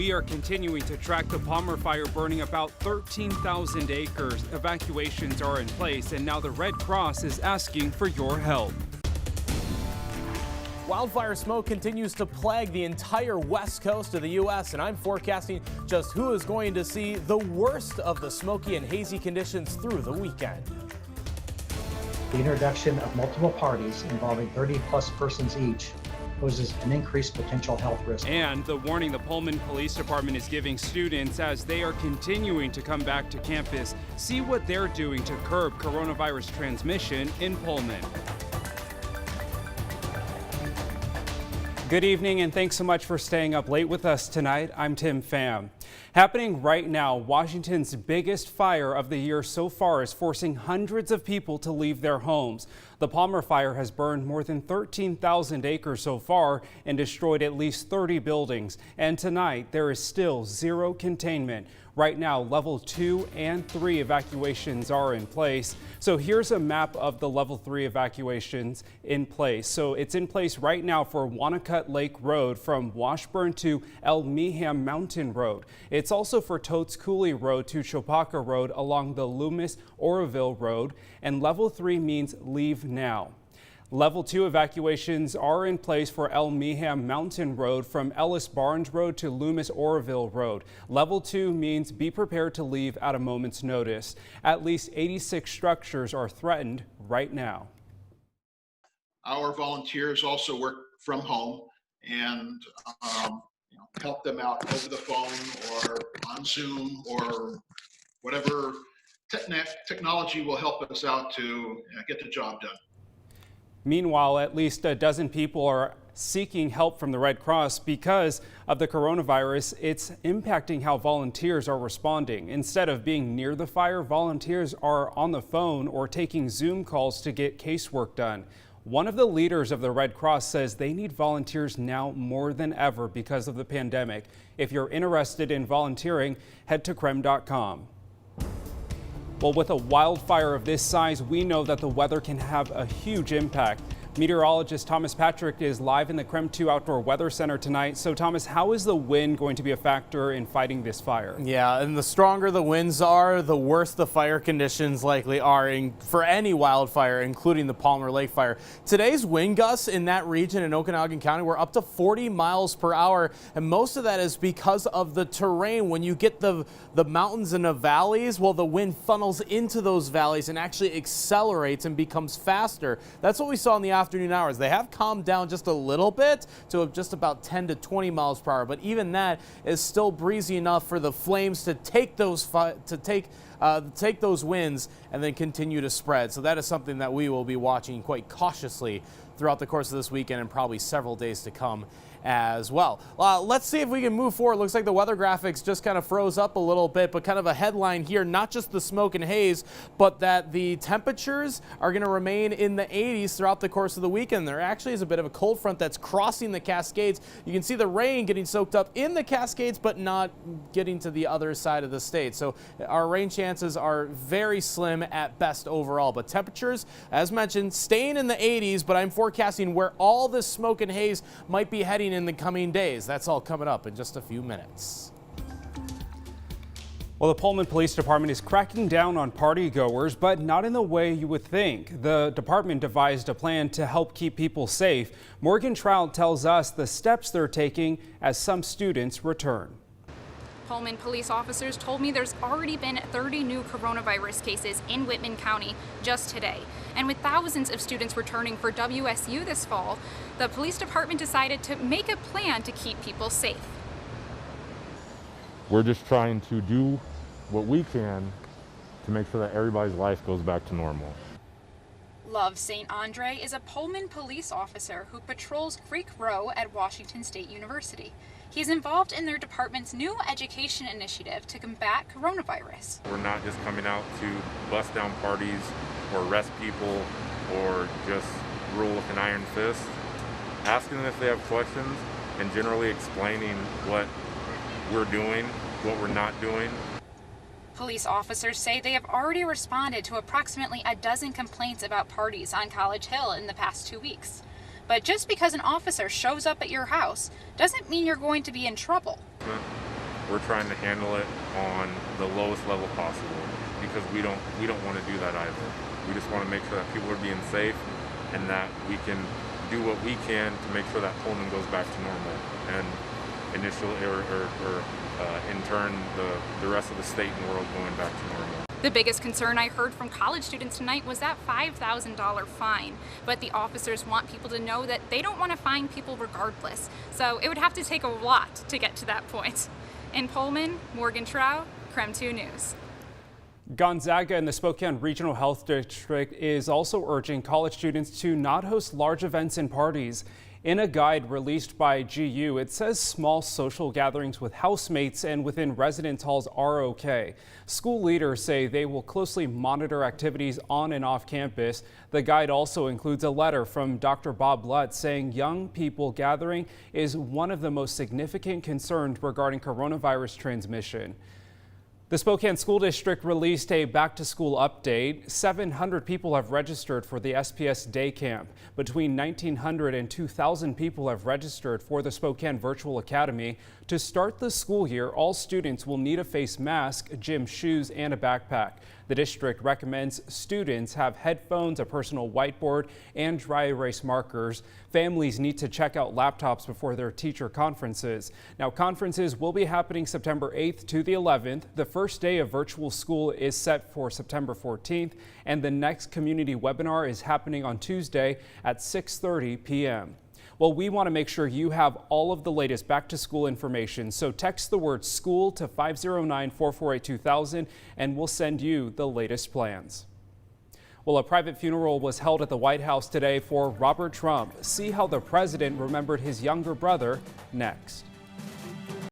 We are continuing to track the Pullman fire burning about 13,000 acres. Evacuations are in place, and now the Red Cross is asking for your help. Wildfire smoke continues to plague the entire west coast of the U.S., and I'm forecasting just who is going to see the worst of the smoky and hazy conditions through the weekend. The introduction of multiple parties involving 30-plus persons each poses an increased potential health risk. And the warning the Pullman Police Department is giving students as they are continuing to come back to campus. See what they're doing to curb coronavirus transmission in Pullman. Good evening, and thanks so much for staying up late with us tonight. I'm Tim Pham. Happening right now, Washington's biggest fire of the year so far is forcing hundreds of people to leave their homes. The Pullman fire has burned more than 13,000 acres so far and destroyed at least 30 buildings. And tonight, there is still zero containment. Right now, level 2 and 3 evacuations are in place. So here's a map of the level 3 evacuations in place. So it's in place right now for Wanacott Lake Road from Washburn to El Meham Mountain Road. It's also for Totes Coulee Road to Chopaka Road along the Loomis-Oroville Road. And level 3 means leave now. Level 2 evacuations are in place for El Meham Mountain Road from Ellis Barnes Road to Loomis-Oroville Road. Level 2 means be prepared to leave at a moment's notice. At least 86 structures are threatened right now. Our volunteers also work from home and help them out over the phone or on Zoom or whatever technology will help us out to get the job done. Meanwhile, at least a dozen people are seeking help from the Red Cross because of the coronavirus. It's impacting how volunteers are responding. Instead of being near the fire, volunteers are on the phone or taking Zoom calls to get casework done. One of the leaders of the Red Cross says they need volunteers now more than ever because of the pandemic. If you're interested in volunteering, head to KREM.com. Well, with a wildfire of this size, we know that the weather can have a huge impact. Meteorologist Thomas Patrick is live in the KREM 2 Outdoor Weather Center tonight. So, Thomas, how is the wind going to be a factor in fighting this fire? Yeah, and the stronger the winds are, the worse the fire conditions likely are for any wildfire, including the Palmer Lake fire. Today's wind gusts in that region in Okanagan County were up to 40 miles per hour, and most of that is because of the terrain. When you get the mountains and the valleys, well, the wind funnels into those valleys and actually accelerates and becomes faster. That's what we saw in the afternoon hours. They have calmed down just a little bit to just about 10 to 20 miles per hour, but even that is still breezy enough for the flames to take those take those winds and then continue to spread. So that is something that we will be watching quite cautiously throughout the course of this weekend and probably several days to come as well. Let's see if we can move forward. Looks like the weather graphics just kind of froze up a little bit, but kind of a headline here, not just the smoke and haze, but that the temperatures are going to remain in the 80s throughout the course of the weekend. There actually is a bit of a cold front that's crossing the Cascades. You can see the rain getting soaked up in the Cascades, but not getting to the other side of the state. So our rain chances are very slim at best overall, but temperatures, as mentioned, staying in the 80s, but I'm forecasting where all this smoke and haze might be heading in the coming days. That's all coming up in just a few minutes. Well, the Pullman Police Department is cracking down on party goers, but not in the way you would think. The department devised a plan to help keep people safe. Morgan Trout tells us the steps they're taking as some students return. Pullman police officers told me there's already been 30 new coronavirus cases in Whitman County just today. And with thousands of students returning for WSU this fall, the police department decided to make a plan to keep people safe. We're just trying to do what we can to make sure that everybody's life goes back to normal. Love St. Andre is a Pullman police officer who patrols Creek Row at Washington State University. He's involved in their department's new education initiative to combat coronavirus. We're not just coming out to bust down parties or arrest people or just rule with an iron fist. Asking them if they have questions and generally explaining what we're doing, what we're not doing. Police officers say they have already responded to approximately a dozen complaints about parties on College Hill in the past 2 weeks. But just because an officer shows up at your house doesn't mean you're going to be in trouble. we're trying to handle it on the lowest level possible, because we don't want to do that either. We just want to make sure that people are being safe and that we can do what we can to make sure that Pullman goes back to normal, and in turn the rest of the state and world going back to normal. The biggest concern I heard from college students tonight was that $5,000 fine. But the officers want people to know that they don't want to fine people regardless. So it would have to take a lot to get to that point. In Pullman, Morgan Trout, KREM 2 News. Gonzaga and the Spokane Regional Health District is also urging college students to not host large events and parties. In a guide released by GU, it says small social gatherings with housemates and within residence halls are okay. School leaders say they will closely monitor activities on and off campus. The guide also includes a letter from Dr. Bob Lutz saying young people gathering is one of the most significant concerns regarding coronavirus transmission. The Spokane School District released a back-to-school update. 700 people have registered for the SPS Day Camp. Between 1,900 and 2,000 people have registered for the Spokane Virtual Academy. To start the school year, all students will need a face mask, gym shoes, and a backpack. The district recommends students have headphones, a personal whiteboard, and dry erase markers. Families need to check out laptops before their teacher conferences. Now, conferences will be happening September 8th to the 11th. The first day of virtual school is set for September 14th, and the next community webinar is happening on Tuesday at 6:30 p.m. Well, we want to make sure you have all of the latest back-to-school information, so text the word SCHOOL to 509-448-2000 and we'll send you the latest plans. Well, a private funeral was held at the White House today for Robert Trump. See how the president remembered his younger brother next.